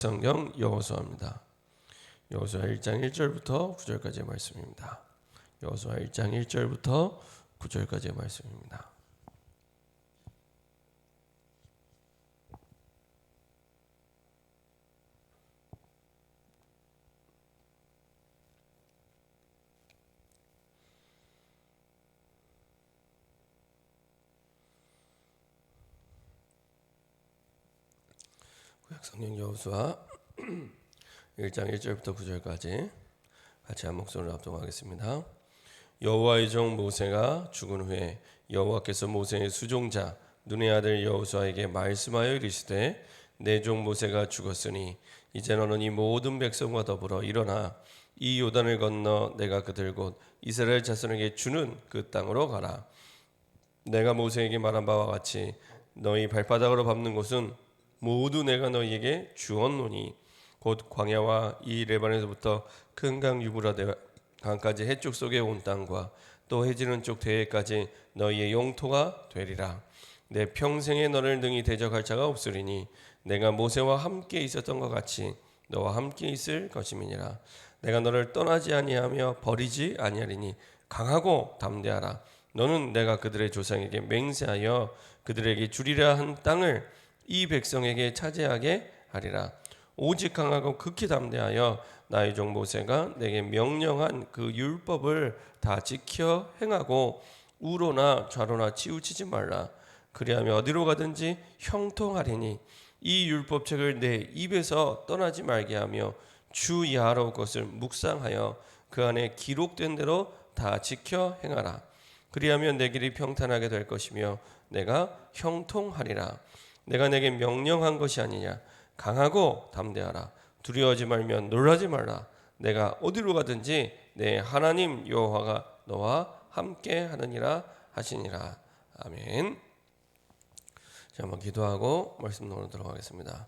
성경 여호수아입니다. 여호수아 1장 1절부터 9절까지의 말씀입니다. 여호수아 1장 1절부터 9절까지의 말씀입니다. 성경 여호수아 1장 1절부터 9절까지 같이 한 목소리로 합독하겠습니다. 여호와의 종 모세가 죽은 후에 여호와께서 모세의 수종자 눈의 아들 여호수아에게 말씀하여 이르시되 내 종 모세가 죽었으니 이제 너는 이 모든 백성과 더불어 일어나 이 요단을 건너 내가 그들 곧 이스라엘 자손에게 주는 그 땅으로 가라. 내가 모세에게 말한 바와 같이 너희 발바닥으로 밟는 곳은 모두 내가 너희에게 주었노니 곧 광야와 이 레바논에서부터 큰 강 유브라데 강까지 해쪽 속에 온 땅과 또 해지는 쪽 대해까지 너희의 영토가 되리라. 내 평생에 너를 능히 대적할 자가 없으리니 내가 모세와 함께 있었던 것 같이 너와 함께 있을 것임이니라. 내가 너를 떠나지 아니하며 버리지 아니하리니 강하고 담대하라. 너는 내가 그들의 조상에게 맹세하여 그들에게 주리라 한 땅을 이 백성에게 차지하게 하리라. 오직 강하고 극히 담대하여 나의 종 모세가 내게 명령한 그 율법을 다 지켜 행하고 우로나 좌로나 치우치지 말라. 그리하면 어디로 가든지 형통하리니 이 율법책을 내 입에서 떠나지 말게 하며 주 야훼로 것을 묵상하여 그 안에 기록된 대로 다 지켜 행하라. 그리하면 내 길이 평탄하게 될 것이며 내가 형통하리라. 내가 내게 명령한 것이 아니냐. 강하고 담대하라. 두려워하지 말며 놀라지 말라. 내가 어디로 가든지 내 하나님 여호와가 너와 함께 하느니라 하시니라. 아멘. 자, 한번 기도하고 말씀 나누도록 하겠습니다.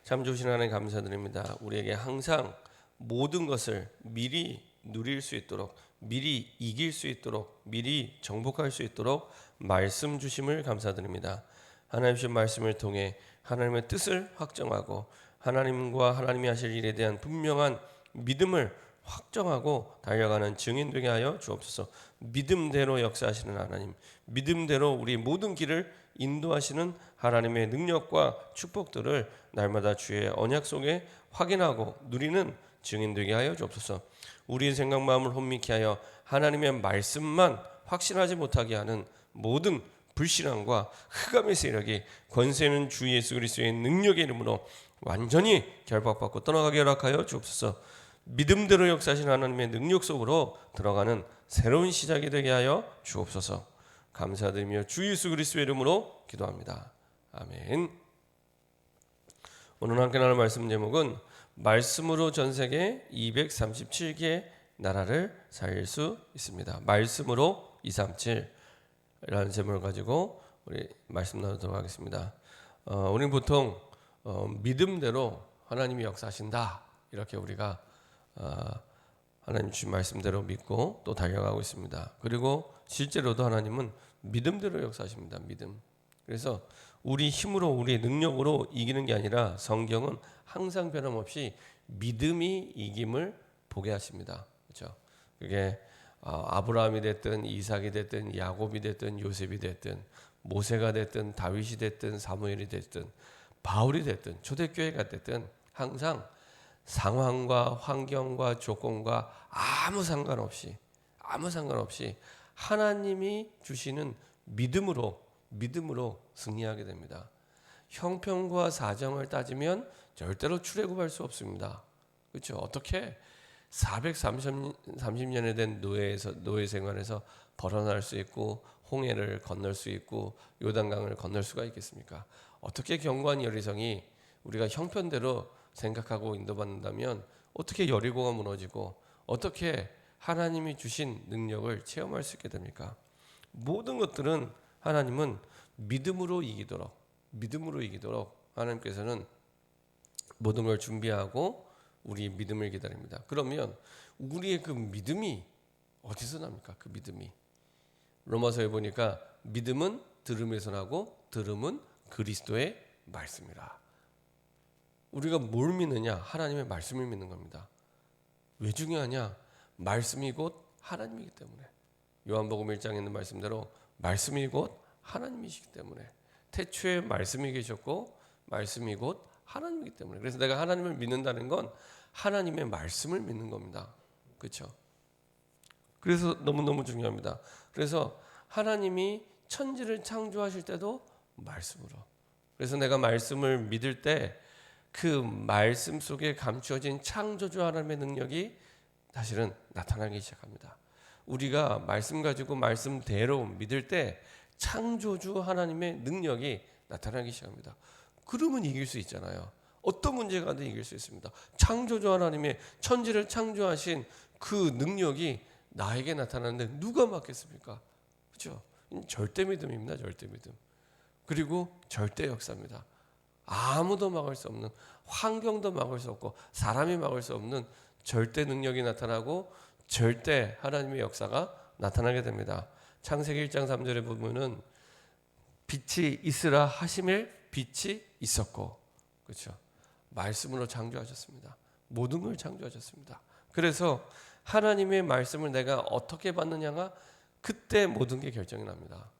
참 좋으신 하나님 감사드립니다. 우리에게 항상 모든 것을 미리 누릴 수 있도록, 미리 이길 수 있도록, 미리 정복할 수 있도록 말씀 주심을 감사드립니다. 하나님 주신 말씀을 통해 하나님의 뜻을 확정하고 하나님과 하나님이 하실 일에 대한 분명한 믿음을 확정하고 달려가는 증인 되게 하여 주옵소서. 믿음대로 역사하시는 하나님, 믿음대로 우리 모든 길을 인도하시는 하나님의 능력과 축복들을 날마다 주의 언약 속에 확인하고 누리는 증인 되게 하여 주옵소서. 우리의 생각 마음을 혼미케 하여 하나님의 말씀만 확신하지 못하게 하는 모든 불신앙과 흑암의 세력이 권세 있는 주 예수 그리스도의 능력의 이름으로 완전히 결박받고 떠나가게 허락하여 주옵소서. 믿음대로 역사하신 하나님의 능력 속으로 들어가는 새로운 시작이 되게 하여 주옵소서. 감사드리며 주 예수 그리스도의 이름으로 기도합니다. 아멘. 오늘 함께 나눌 말씀 제목은 말씀으로 전 세계 237개 나라를 살릴 수 있습니다. 말씀으로 237 라는 제목을 가지고 우리 말씀 나누도록 하겠습니다. 우리는 보통 믿음대로 하나님이 역사하신다 이렇게 우리가 하나님 주신 말씀대로 믿고 또 달려가고 있습니다. 그리고 실제로도 하나님은 믿음대로 역사하십니다. 믿음. 그래서 우리 힘으로 우리의 능력으로 이기는 게 아니라 성경은 항상 변함없이 믿음이 이김을 보게 하십니다. 그렇죠? 그게 아브라함이 됐든 이삭이 됐든 야곱이 됐든 요셉이 됐든 모세가 됐든 다윗이 됐든 사무엘이 됐든 바울이 됐든 초대교회가 됐든 항상 상황과 환경과 조건과 아무 상관없이 하나님이 주시는 믿음으로 승리하게 됩니다. 형편과 사정을 따지면 절대로 출애굽할 수 없습니다. 그렇죠? 어떻게 430년에 된 노예 생활에서 벗어날 수 있고 홍해를 건널 수 있고 요단강을 건널 수가 있겠습니까? 어떻게 견고한 여리성이 우리가 형편대로 생각하고 인도받는다면 어떻게 여리고가 무너지고 어떻게 하나님이 주신 능력을 체험할 수 있게 됩니까? 모든 것들은 하나님은 믿음으로 이기도록 하나님께서는 모든 걸 준비하고 우리의 믿음을 기다립니다. 그러면 우리의 그 믿음이 어디서 납니까? 그 믿음이 로마서에 보니까 믿음은 들음에서 나고 들음은 그리스도의 말씀이라. 우리가 뭘 믿느냐? 하나님의 말씀을 믿는 겁니다. 왜 중요하냐? 말씀이 곧 하나님이기 때문에. 요한복음 1장에 있는 말씀대로 말씀이 곧 하나님이시기 때문에. 태초에 말씀이 계셨고 말씀이 곧 하나님이기 때문에. 그래서 내가 하나님을 믿는다는 건 하나님의 말씀을 믿는 겁니다. 그렇죠? 그래서 너무너무 중요합니다. 그래서 하나님이 천지를 창조하실 때도 말씀으로. 그래서 내가 말씀을 믿을 때 그 말씀 속에 감추어진 창조주 하나님의 능력이 사실은 나타나기 시작합니다. 우리가 말씀 가지고 말씀대로 믿을 때 창조주 하나님의 능력이 나타나기 시작합니다. 그러면 이길 수 있잖아요. 어떤 문제가 가든 이길 수 있습니다. 창조주 하나님의 천지를 창조하신 그 능력이 나에게 나타나는데 누가 막겠습니까? 그렇죠? 절대 믿음입니다. 절대 믿음. 그리고 절대 역사입니다. 아무도 막을 수 없는, 환경도 막을 수 없고 사람이 막을 수 없는 절대 능력이 나타나고 절대 하나님의 역사가 나타나게 됩니다. 창세기 1장 3절에 보면은 빛이 있으라 하시매 빛이 있었고, 그렇죠? 말씀으로 창조하셨습니다. 모든 걸 창조하셨습니다. 그래서 하나님의 말씀을 내가 어떻게 받느냐가 그때 모든 게 결정이 납니다.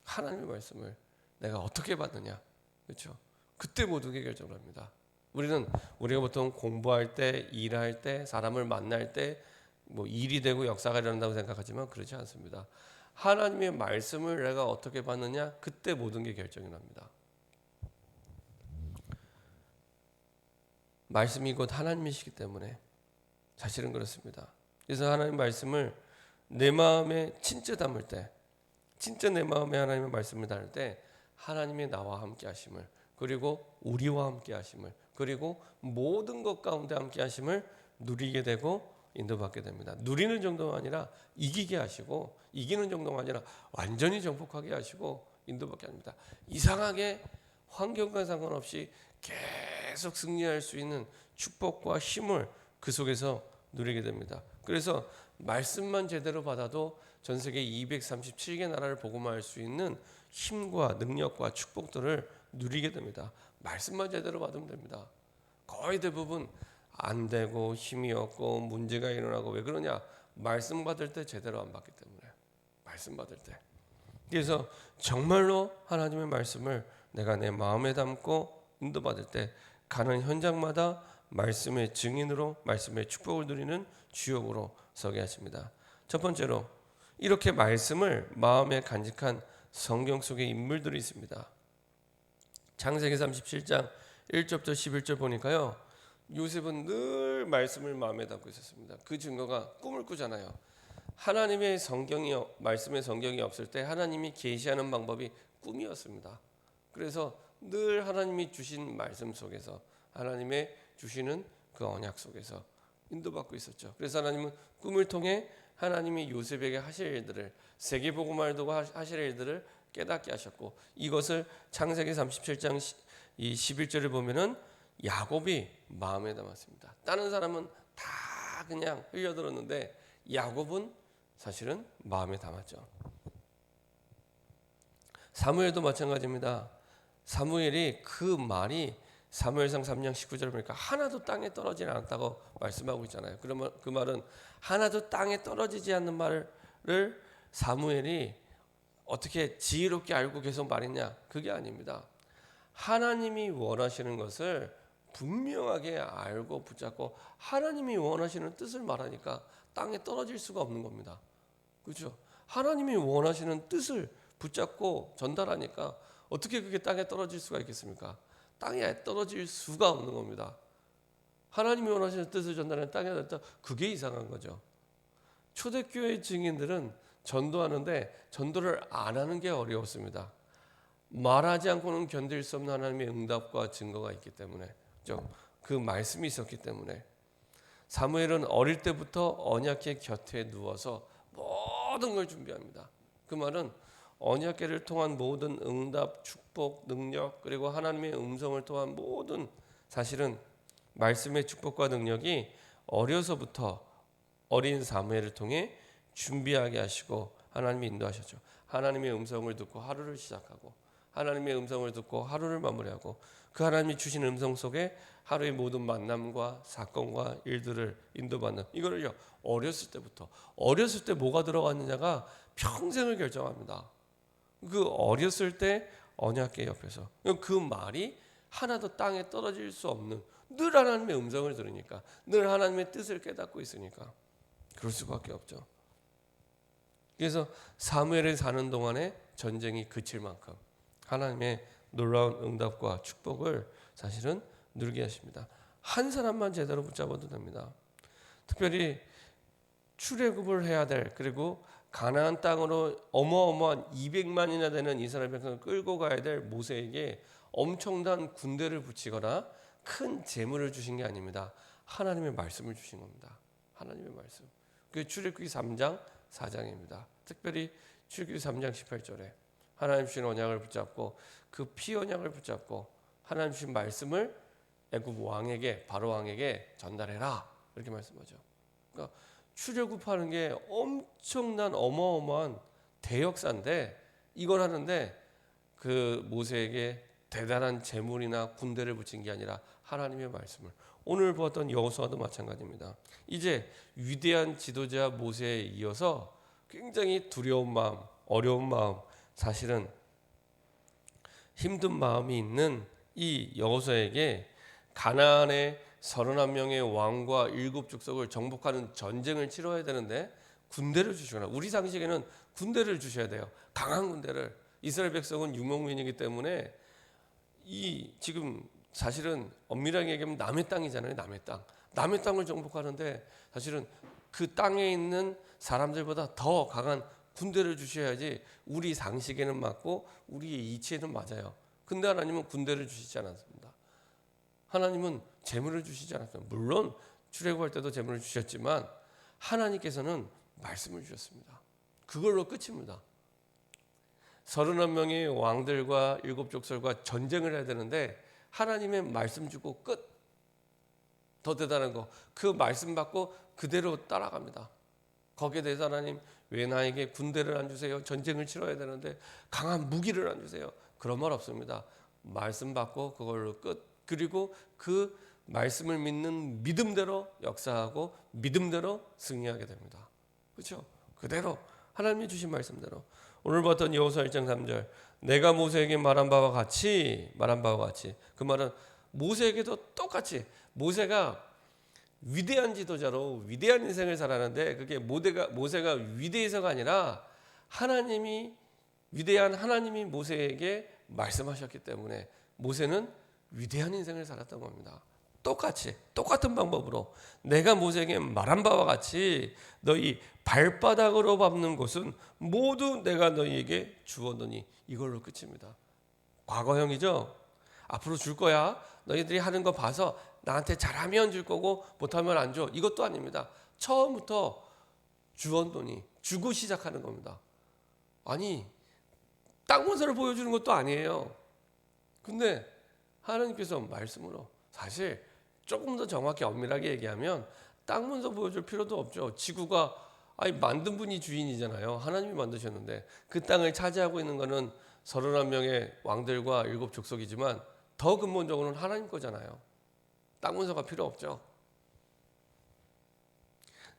하나님의 말씀을 내가 어떻게 받느냐, 그렇죠? 그때 모든 게 결정납니다. 우리가 보통 공부할 때, 일할 때, 사람을 만날 때 뭐 일이 되고 역사가 일어난다고 생각하지만 그렇지 않습니다. 하나님의 말씀을 내가 어떻게 받느냐, 그때 모든 게 결정이 납니다. 말씀이 곧 하나님이시기 때문에 사실은 그렇습니다. 그래서 하나님 말씀을 내 마음에 진짜 담을 때, 진짜 내 마음에 하나님의 말씀을 담을 때 하나님의 나와 함께 하심을, 그리고 우리와 함께 하심을, 그리고 모든 것 가운데 함께 하심을 누리게 되고 인도받게 됩니다. 누리는 정도가 아니라 이기게 하시고, 이기는 정도가 아니라 완전히 정복하게 하시고 인도받게 합니다. 이상하게 환경과 상관없이 계속 승리할 수 있는 축복과 힘을 그 속에서 누리게 됩니다. 그래서 말씀만 제대로 받아도 전 세계 237개 나라를 복음화할 수 있는 힘과 능력과 축복들을 누리게 됩니다. 말씀만 제대로 받으면 됩니다. 거의 대부분 안 되고 힘이 없고 문제가 일어나고, 왜 그러냐? 말씀 받을 때 제대로 안 받기 때문에. 말씀 받을 때. 그래서 정말로 하나님의 말씀을 내가 내 마음에 담고 인도받을 때 가는 현장마다 말씀의 증인으로, 말씀의 축복을 누리는 주역으로 서게 하십니다. 첫 번째로, 이렇게 말씀을 마음에 간직한 성경 속의 인물들이 있습니다. 창세기 37장 1절부터 11절 보니까요, 요셉은 늘 말씀을 마음에 담고 있었습니다. 그 증거가 꿈을 꾸잖아요. 하나님의 성경이, 말씀의 성경이 없을 때 하나님이 계시하는 방법이 꿈이었습니다. 그래서 늘 하나님이 주신 말씀 속에서, 하나님의 주시는 그 언약 속에서 인도받고 있었죠. 그래서 하나님은 꿈을 통해 하나님이 요셉에게 하실 일들을, 세계복음화를 두고 하실 일들을 깨닫게 하셨고, 이것을 창세기 37장 11절을 보면은 야곱이 마음에 담았습니다. 다른 사람은 다 그냥 흘려들었는데 야곱은 사실은 마음에 담았죠. 사무엘도 마찬가지입니다. 사무엘이 그 말이 사무엘상 3장 19절을 보니까 하나도 땅에 떨어지지 않았다고 말씀하고 있잖아요. 그러면 그 말은 하나도 땅에 떨어지지 않는 말을 사무엘이 어떻게 지혜롭게 알고 계속 말했냐? 그게 아닙니다. 하나님이 원하시는 것을 분명하게 알고 붙잡고 하나님이 원하시는 뜻을 말하니까 땅에 떨어질 수가 없는 겁니다. 그렇죠? 하나님이 원하시는 뜻을 붙잡고 전달하니까 어떻게 그게 땅에 떨어질 수가 있겠습니까? 땅에 떨어질 수가 없는 겁니다. 하나님이 원하시는 뜻을 전달하는 땅에 떨어졌다. 그게 이상한 거죠. 초대교회 증인들은 전도하는데 전도를 안 하는 게 어려웠습니다. 말하지 않고는 견딜 수 없는 하나님의 응답과 증거가 있기 때문에, 그 말씀이 있었기 때문에. 사무엘은 어릴 때부터 언약궤 곁에 누워서 모든 걸 준비합니다. 그 말은 언약궤를 통한 모든 응답, 축복, 능력, 그리고 하나님의 음성을 통한 모든, 사실은 말씀의 축복과 능력이 어려서부터 어린 사무엘을 통해 준비하게 하시고 하나님이 인도하셨죠. 하나님의 음성을 듣고 하루를 시작하고, 하나님의 음성을 듣고 하루를 마무리하고 그 하나님이 주신 음성 속에 하루의 모든 만남과 사건과 일들을 인도받는 이거를요 어렸을 때 뭐가 들어갔느냐가 평생을 결정합니다. 그 어렸을 때 언약궤 옆에서 그 말이 하나도 땅에 떨어질 수 없는 늘 하나님의 음성을 들으니까 늘 하나님의 뜻을 깨닫고 있으니까 그럴 수밖에 없죠. 그래서 사무엘을 사는 동안에 전쟁이 그칠 만큼 하나님의 놀라운 응답과 축복을 사실은 누리게 하십니다. 한 사람만 제대로 붙잡아도 됩니다. 특별히 출애굽을 해야 될 그리고 가나안 땅으로 어마어마한 200만이나 되는 이스라엘 백성을 끌고 가야 될 모세에게 엄청난 군대를 붙이거나 큰 재물을 주신 게 아닙니다. 하나님의 말씀을 주신 겁니다. 하나님의 말씀. 그게 출애굽기 3장 4장입니다. 특별히 출애굽기 3장 18절에 하나님 주신 언약을 붙잡고 그 피 언약을 붙잡고 하나님 주신 말씀을 애굽 왕에게 바로 왕에게 전달해라 이렇게 말씀하죠. 그러니까 출애굽하는 게 엄청난 어마어마한 대역사인데 이걸 하는데 그 모세에게 대단한 재물이나 군대를 붙인 게 아니라 하나님의 말씀을 오늘 보았던 여호수아도 마찬가지입니다. 이제 위대한 지도자 모세에 이어서 굉장히 두려운 마음, 어려운 마음, 사실은 힘든 마음이 있는 이 여호수아에게 가나안의 31명의 왕과 7족속을 정복하는 전쟁을 치러야 되는데 군대를 주시거나 우리 상식에는 군대를 주셔야 돼요. 강한 군대를. 이스라엘 백성은 유목민이기 때문에 이 지금 사실은 엄밀하게 얘기하면 남의 땅이잖아요. 남의 땅을 정복하는데 사실은 그 땅에 있는 사람들보다 더 강한 군대를 주셔야지 우리 상식에는 맞고 우리의 이치에는 맞아요. 근데 하나님은 군대를 주시지 않았습니다. 하나님은 재물을 주시지 않았습니다. 물론 출애굽할 때도 재물을 주셨지만 하나님께서는 말씀을 주셨습니다. 그걸로 끝입니다. 31명의 왕들과 7족속과 전쟁을 해야 되는데 하나님의 말씀 주고 끝. 더 대단한 거 그 말씀 받고 그대로 따라갑니다. 거기에 대해서 하나님 왜 나에게 군대를 안 주세요? 전쟁을 치러야 되는데 강한 무기를 안 주세요? 그런 말 없습니다. 말씀 받고 그걸로 끝. 그리고 그 말씀을 믿는 믿음대로 역사하고 믿음대로 승리하게 됩니다. 그렇죠? 그대로 하나님이 주신 말씀대로 오늘 봤던 여호수아 1장 3절 내가 모세에게 말한 바와 같이 그 말은 모세에게도 똑같이 모세가 위대한 지도자로 위대한 인생을 살았는데 그게 모세가 위대해서가 아니라 하나님이 위대한 하나님이 모세에게 말씀하셨기 때문에 모세는 위대한 인생을 살았던 겁니다. 똑같은 방법으로 내가 모세에게 말한 바와 같이 너희 발바닥으로 밟는 곳은 모두 내가 너희에게 주었노니 이걸로 끝입니다. 과거형이죠. 앞으로 줄 거야. 너희들이 하는 거 봐서 나한테 잘하면 줄 거고 못하면 안 줘. 이것도 아닙니다. 처음부터 주었노니 주고 시작하는 겁니다. 아니 땅 문서를 보여주는 것도 아니에요. 근데 하나님께서 말씀으로 사실 조금 더 정확히 엄밀하게 얘기하면 땅 문서 보여줄 필요도 없죠. 지구가 만든 분이 주인이잖아요. 하나님이 만드셨는데 그 땅을 차지하고 있는 것은 31명의 왕들과 7족속이지만 더 근본적으로는 하나님 거잖아요. 땅 문서가 필요 없죠.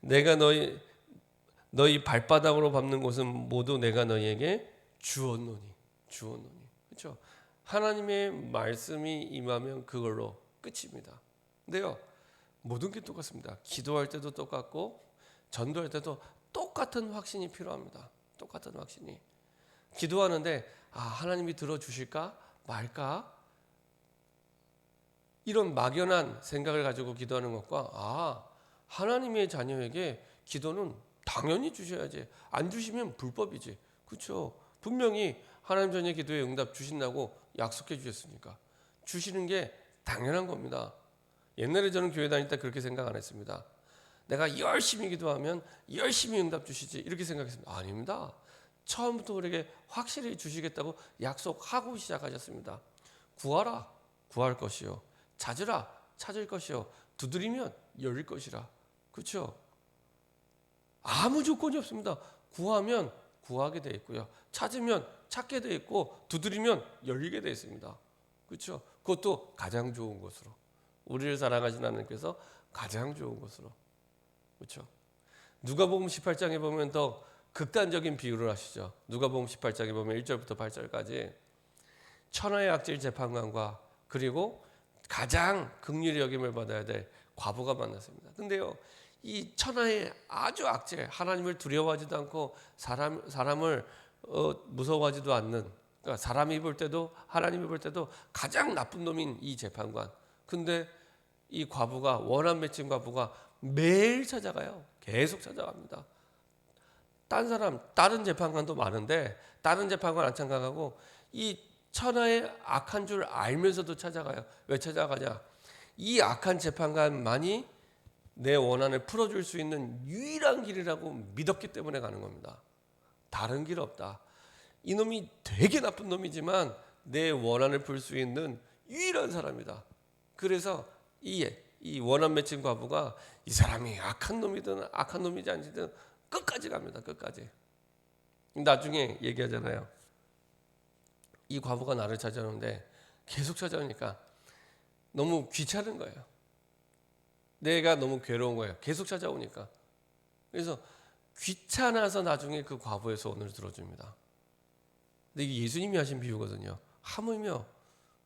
내가 너희 발바닥으로 밟는 곳은 모두 내가 너희에게 주었노니. 그렇죠? 하나님의 말씀이 임하면 그걸로 끝입니다. 근데요, 모든 게 똑같습니다. 기도할 때도 똑같고 전도할 때도 똑같은 확신이 필요합니다. 똑같은 확신이. 기도하는데 하나님이 들어주실까 말까 이런 막연한 생각을 가지고 기도하는 것과 하나님의 자녀에게 기도는 당연히 주셔야지. 안 주시면 불법이지. 그렇죠? 분명히 하나님 자녀 기도에 응답 주신다고 약속해 주셨으니까 주시는 게 당연한 겁니다. 옛날에 저는 교회 다닐 때 그렇게 생각 안 했습니다. 내가 열심히 기도하면 열심히 응답 주시지 이렇게 생각했습니다. 아닙니다. 처음부터 우리에게 확실히 주시겠다고 약속하고 시작하셨습니다. 구하라 구할 것이요 찾으라 찾을 것이요 두드리면 열릴 것이라. 그렇죠? 아무 조건이 없습니다. 구하면 구하게 돼 있고요. 찾으면 찾게 돼 있고 두드리면 열리게 돼 있습니다. 그렇죠? 그것도 가장 좋은 것으로. 우리를 사랑하신 하나님께서 가장 좋은 것으로. 그렇죠? 누가복음 18장에 보면 더 극단적인 비유를 하시죠. 누가복음 18장에 보면 1절부터 8절까지 천하의 악질 재판관과 그리고 가장 긍휼히 여김을 받아야 될 과부가 만났습니다. 근데요, 이 천하의 아주 악질, 하나님을 두려워하지도 않고 사람을 무서워하지도 않는, 그러니까 사람이 볼 때도 하나님이 볼 때도 가장 나쁜 놈인 이 재판관. 근데 이 과부가, 원한 맺힌 과부가 매일 찾아가요. 계속 찾아갑니다. 다른 재판관도 많은데 다른 재판관 안 찾아가고 이 천하의 악한 줄 알면서도 찾아가요. 왜 찾아가냐? 이 악한 재판관만이 내 원한을 풀어줄 수 있는 유일한 길이라고 믿었기 때문에 가는 겁니다. 다른 길 없다. 이놈이 되게 나쁜 놈이지만 내 원한을 풀 수 있는 유일한 사람이다. 그래서 이 원한 맺힌 과부가 이 사람이 악한 놈이든 악한 놈이지 아니든 끝까지 갑니다. 끝까지. 나중에 얘기하잖아요. 이 과부가 나를 찾아오는데 계속 찾아오니까 너무 귀찮은 거예요. 내가 너무 괴로운 거예요. 계속 찾아오니까. 그래서 귀찮아서 나중에 그 과부의 소원을 들어줍니다. 근데 이게 예수님이 하신 비유거든요. 하물며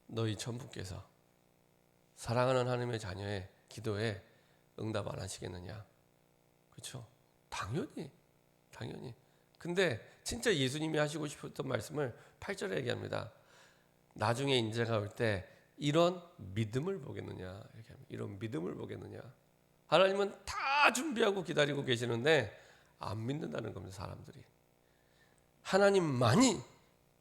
너희 천부께서 사랑하는 하나님의 자녀의 기도에 응답 안 하시겠느냐. 그렇죠? 당연히. 근데 진짜 예수님이 하시고 싶었던 말씀을 8절에 얘기합니다. 나중에 인자가 올 때 이런 믿음을 보겠느냐. 이렇게 합니다. 이런 믿음을 보겠느냐. 하나님은 다 준비하고 기다리고 계시는데 안 믿는다는 겁니다. 사람들이. 하나님만이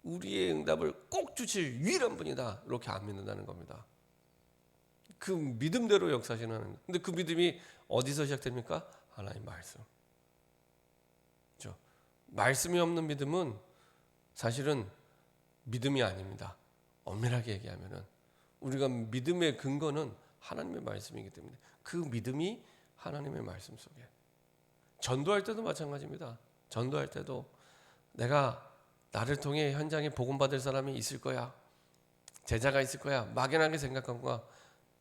우리의 응답을 꼭 주실 유일한 분이다. 이렇게 안 믿는다는 겁니다. 그 믿음대로 역사하시는 하나님. 근데 그 믿음이 어디서 시작됩니까? 하나님 말씀. 그렇죠? 말씀이 없는 믿음은 사실은 믿음이 아닙니다. 엄밀하게 얘기하면은 우리가 믿음의 근거는 하나님의 말씀이기 때문에 그 믿음이 하나님의 말씀 속에. 전도할 때도 마찬가지입니다. 전도할 때도 내가 나를 통해 현장에 복음 받을 사람이 있을 거야. 제자가 있을 거야. 막연하게 생각한 거야.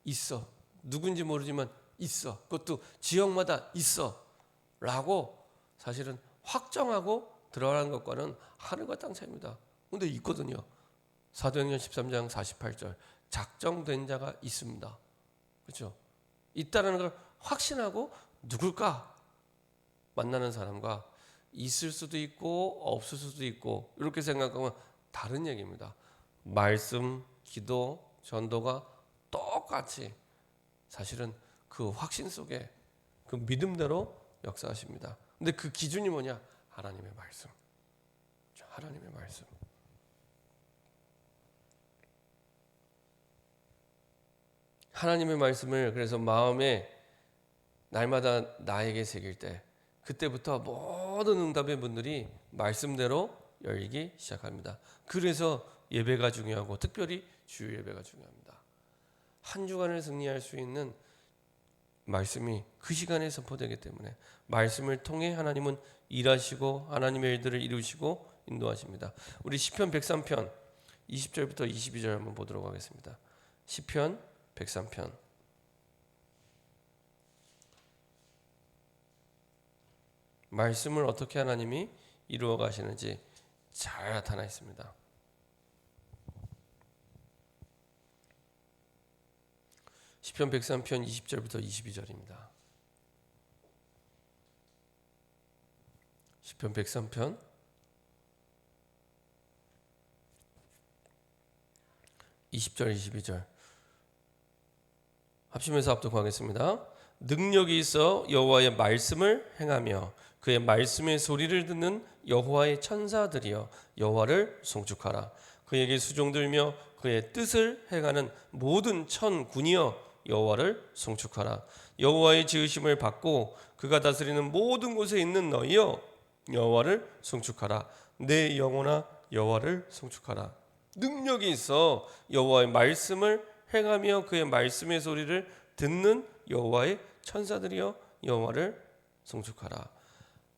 있어. 누군지 모르지만 있어. 그것도 지역마다 있어. 라고 사실은 확정하고 들어가는 것과는 하늘과 땅 차이입니다. 근데 있거든요. 사도행전 13장 48절. 작정된 자가 있습니다. 그렇죠? 있다는 걸 확신하고 누굴까? 만나는 사람과 있을 수도 있고 없을 수도 있고 이렇게 생각하면 다른 얘기입니다. 말씀, 기도, 전도가 똑같이 사실은 그 확신 속에 그 믿음대로 역사하십니다. 근데 그 기준이 뭐냐? 하나님의 말씀. 하나님의 말씀. 하나님의 말씀을 그래서 마음에 날마다 나에게 새길 때 그때부터 모든 응답의 문들이 말씀대로 열리기 시작합니다. 그래서 예배가 중요하고 특별히 주일 예배가 중요합니다. 한 주간을 승리할 수 있는 말씀이 그 시간에 선포되기 때문에 말씀을 통해 하나님은 일하시고 하나님의 일들을 이루시고 인도하십니다. 우리 시편 103편 20절부터 22절 한번 보도록 하겠습니다. 시편 103편 말씀을 어떻게 하나님이 이루어 가시는지 잘 나타나 있습니다. 시편 103편 20절부터 22절입니다. 시편 103편 20절 22절 합심해서 합독하겠습니다. 능력이 있어 여호와의 말씀을 행하며 그의 말씀의 소리를 듣는 여호와의 천사들이여 여호와를 송축하라. 그에게 수종들며 그의 뜻을 행하는 모든 천군이여 여호와를 송축하라. 여호와의 지으심을 받고 그가 다스리는 모든 곳에 있는 너희여 여호와를 송축하라. 내 영혼아 여호와를 송축하라. 능력이 있어 여호와의 말씀을 행하며 그의 말씀의 소리를 듣는 여호와의 천사들이여 여호와를 송축하라.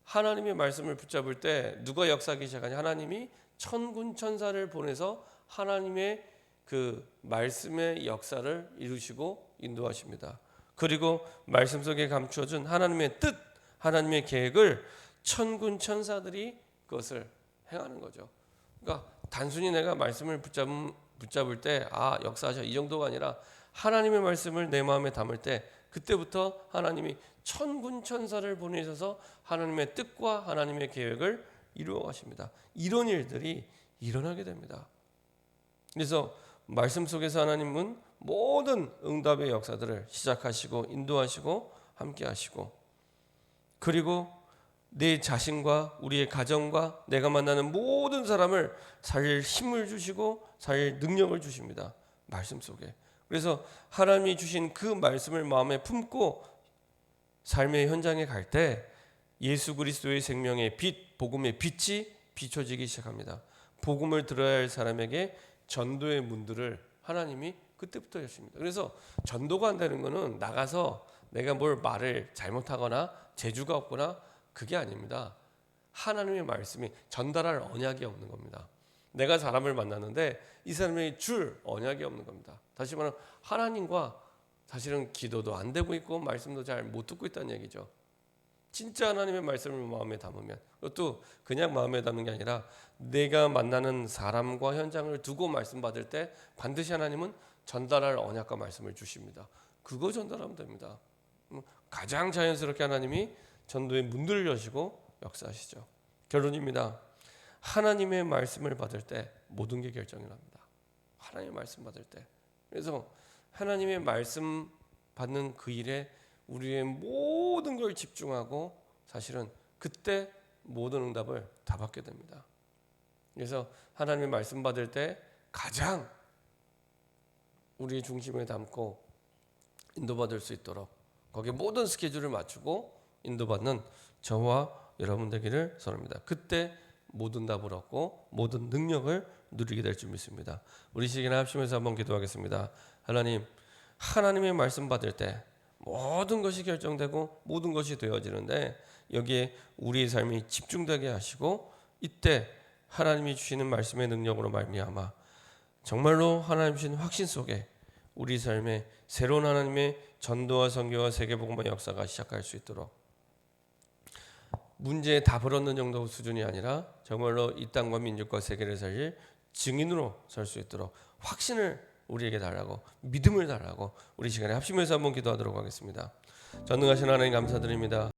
하나님의 말씀을 붙잡을 때 누가 역사하기 시작하냐? 하나님이 천군 천사를 보내서 하나님의 그 말씀의 역사를 이루시고 인도하십니다. 그리고 말씀 속에 감추어진 하나님의 뜻, 하나님의 계획을 천군 천사들이 그것을 행하는 거죠. 그러니까 단순히 내가 말씀을 붙잡을 때 역사하셔 이 정도가 아니라 하나님의 말씀을 내 마음에 담을 때 그때부터 하나님이 천군 천사를 보내셔서 하나님의 뜻과 하나님의 계획을 이루어 가십니다. 이런 일들이 일어나게 됩니다. 그래서 말씀 속에서 하나님은 모든 응답의 역사들을 시작하시고 인도하시고 함께 하시고, 그리고 내 자신과 우리의 가정과 내가 만나는 모든 사람을 살릴 힘을 주시고 살릴 능력을 주십니다. 말씀 속에. 그래서 하나님이 주신 그 말씀을 마음에 품고 삶의 현장에 갈 때 예수 그리스도의 생명의 빛, 복음의 빛이 비춰지기 시작합니다. 복음을 들어야 할 사람에게 전도의 문들을 하나님이 그때부터 여십니다. 그래서 전도가 안 되는 거는 나가서 내가 뭘 말을 잘못하거나 재주가 없거나 그게 아닙니다. 하나님의 말씀이 전달할 언약이 없는 겁니다. 내가 사람을 만났는데 이 사람이 줄 언약이 없는 겁니다. 다시 말하면 하나님과 사실은 기도도 안 되고 있고 말씀도 잘 못 듣고 있다는 얘기죠. 진짜 하나님의 말씀을 마음에 담으면, 그것도 그냥 마음에 담는 게 아니라 내가 만나는 사람과 현장을 두고 말씀 받을 때 반드시 하나님은 전달할 언약과 말씀을 주십니다. 그거 전달하면 됩니다. 가장 자연스럽게 하나님이 전도의 문들을 여시고 역사하시죠. 결론입니다. 하나님의 말씀을 받을 때 모든 게 결정이 납니다. 하나님의 말씀 받을 때. 그래서 하나님의 말씀 받는 그 일에 우리의 모든 걸 집중하고 사실은 그때 모든 응답을 다 받게 됩니다. 그래서 하나님의 말씀 받을 때 가장 우리의 중심에 담고 인도받을 수 있도록 거기에 모든 스케줄을 맞추고 인도받는 저와 여러분 되기를 선합니다. 그때 모든 답을 얻고 모든 능력을 누리게 될 줄 믿습니다. 우리 시간에 합심해서 한번 기도하겠습니다. 하나님, 하나님의 말씀 받을 때 모든 것이 결정되고 모든 것이 되어지는데 여기에 우리의 삶이 집중되게 하시고 이때 하나님이 주시는 말씀의 능력으로 말미암아 정말로 하나님 주신 확신 속에 우리 삶에 새로운 하나님의 전도와 선교와 세계복음의 역사가 시작할 수 있도록 문제에 답을 얻는 정도 수준이 아니라 정말로 이 땅과 민족과 세계를 살릴 증인으로 설 수 있도록 확신을 우리에게 달라고, 믿음을 달라고 우리 시간에 합심해서 한번 기도하도록 하겠습니다. 전능하신 하나님 감사드립니다.